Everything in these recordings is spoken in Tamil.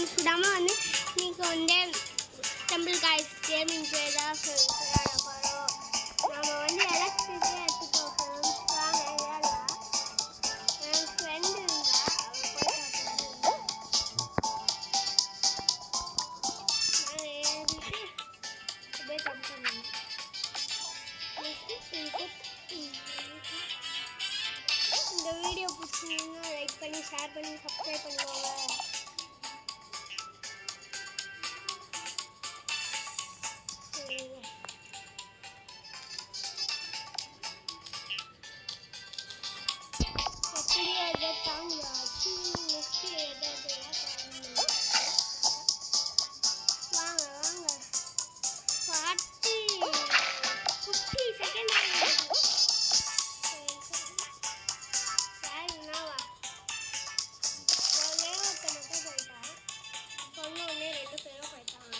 சுடாம வந்து இன்னைக்கு வந்து டெம்பிள் காய்ஸ் கேமிங் தான் விளையாட போகிறோம். நம்ம வந்து எலக்ட்ரிக்கே எடுத்துட்டோம் ஃப்ரெண்ட்ஸ். வாங்க விளையாடலாம். என் ஃப்ரெண்டு இருந்தா அவள் போய் நான் ஏறிட்டு அப்படியே ஜம்ப் பண்ணணும். இந்த வீடியோ பிடிச்சிங்கன்னா லைக் பண்ணி ஷேர் பண்ணி சப்ஸ்கிரைப் பண்ணுவாங்க. வாங்க வாங்க 50 செகண்ட் யாருன்னாவா ஒரே ஒருத்த மட்டும் போயிட்டான். சொன்ன உடனே 2 பேரும் போயிட்டாங்க.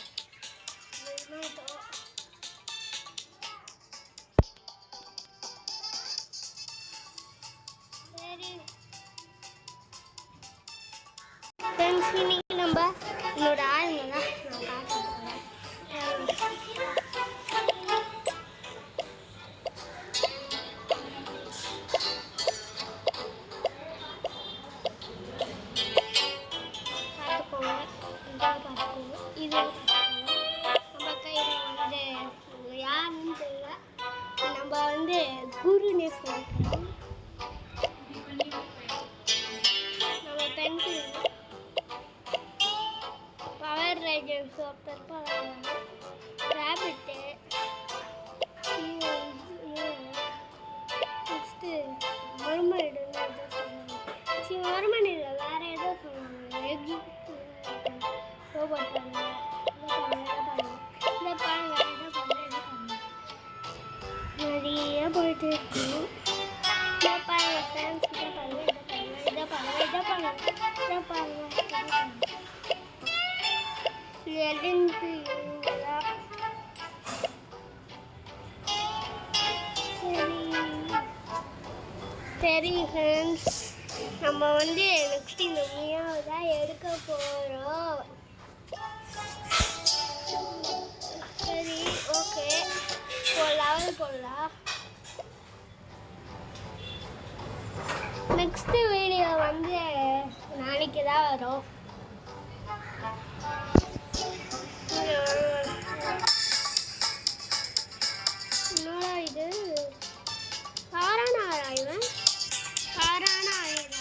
சரி ஃப்ரெண்ட்ஸ், இன்னைக்கு நம்ம என்னோட ஆளுங்க தான் நான் காட்ட போகிறேன். பார்த்துக்கோங்க, இதான் பார்த்துக்கோங்க. இது நம்ம கையில் வந்து யாருன்னு தெரியல. நம்ம வந்து குருனே சொல்லிக்கலாம். நம்ம பென்சில் பவர் ரைடர்ஸ் ஒருத்தர் ரேபிட்டு நெக்ஸ்ட்டு மருமனிடம் எதோ சொன்னாங்க. சரி மருமனிடம் வேறு ஏதோ சொன்னாங்க. எக் ரோபோட் பாருங்க, இதை பாருங்க, இதை பாருங்க நிறைய போயிட்டு இருக்கு. இதை பாருங்க ஃப்ரெண்ட்ஸ், இதை பாருங்க, இதை பாருங்க, இதை பாருங்க, இதை பாருங்க, இதை பாருங்க. சரி ஃப்ரெண்ட்ஸ், நம்ம வந்து நெக்ஸ்ட் இந்த மியாவை தான் எடுக்க போகிறோம். சரி ஓகே, லெவல் போடலாம். நெக்ஸ்ட் வீடியோ வந்து நாளைக்கு தான் வரும். என்னடா இது காரான ஆராய்வன் காரான ஆயிரம்.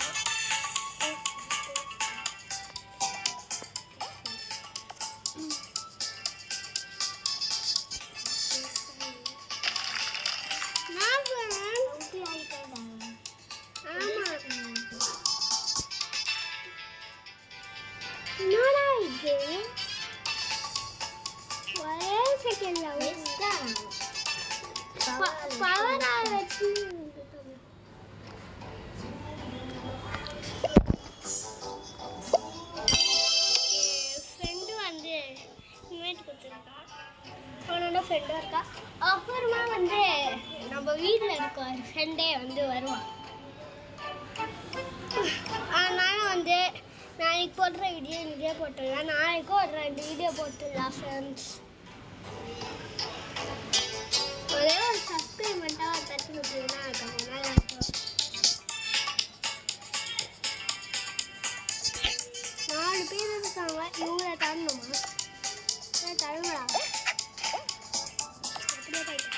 என்னடா இது ஒரே செகண்ட்ல பவரா வச்சு ஃப்ரெண்டு வந்து இன்வைட் கொடுத்துருக்கா. அவனோட ஃப்ரெண்டாக இருக்கா. அப்புறமா வந்து நம்ம வீட்டில் இருக்க ஒரு ஃப்ரெண்டே வந்து வருவான். அதனால வந்து நாளைக்கு போடுற வீடியோ போட்டுடலாம். நாளைக்கும் ஒரு 2 வீடியோ போட்டுடலாம் ஃப்ரெண்ட்ஸ். ஒரே ஒரு சப்ஸ்கிரைப்மெண்ட்டாக தட்டி விட்டுருந்தா இருக்காங்க. நல்லா இருக்கும். 4 பேர் இருக்காங்க. இவங்கள தரணுமா? தருங்களா? அப்படியே போயிட்டேன்.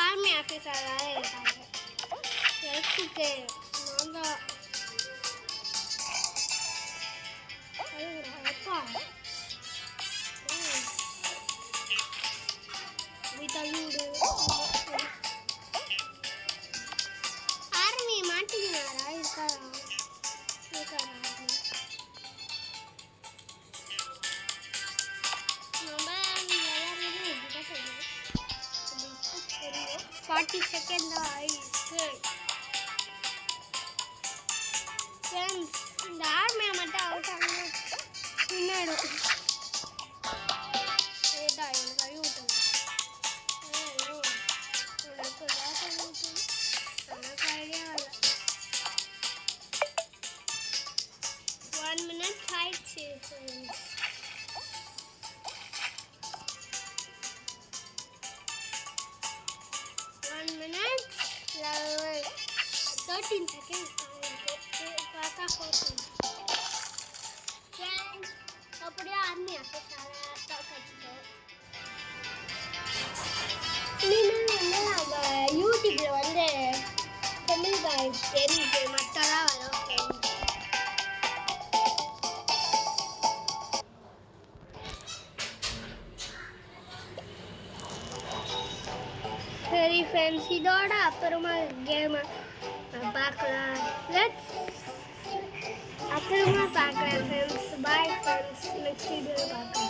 ஆர்மி ஆஃபீஸராக இருக்காங்க. எலக்ட்ரிக்கு நான் தான் அப்பா தள்ளிவிடு. ஆர்மி மாட்டிக்கினாரா? இருக்காரா? நம்ம எல்லாருமே இப்படிதான் செய்யணும். 40 செகண்ட் தான் ஆயிடுச்சு ஃப்ரெண்ட்ஸ். இந்த ஆர்மியை மட்டும் அவுட் ஆகணும் பின்னாடும். ஏதா எனக்கு கழுவி விட்டுங்க. எனக்கு ஐடியா இல்லை. 1 minute ஆயிடுச்சு friends. 1 minute 13 seconds ஆயிருக்கு. பார்த்தா 14. Friends, அப்படியே ஆர்மி ஆஃபீஸார கற்றுட்டோம். இனிமேல் வந்து நம்ம யூடியூப்ல வந்து தமிழ் காய்ஸ் கேமிங் மட்டும் தான் வரும் ஃப்ரெண்ட்ஸ். சரி ஃப்ரெண்ட்ஸ், இதோட அப்புறமா கேமை பார்க்கலாம். அப்புறமா பார்க்கலாம் ஃப்ரெண்ட்ஸ். பாய் ஃப்ரெண்ட்ஸ், நெக்ஸ்ட் வீடியோவில் பார்க்கலாம்.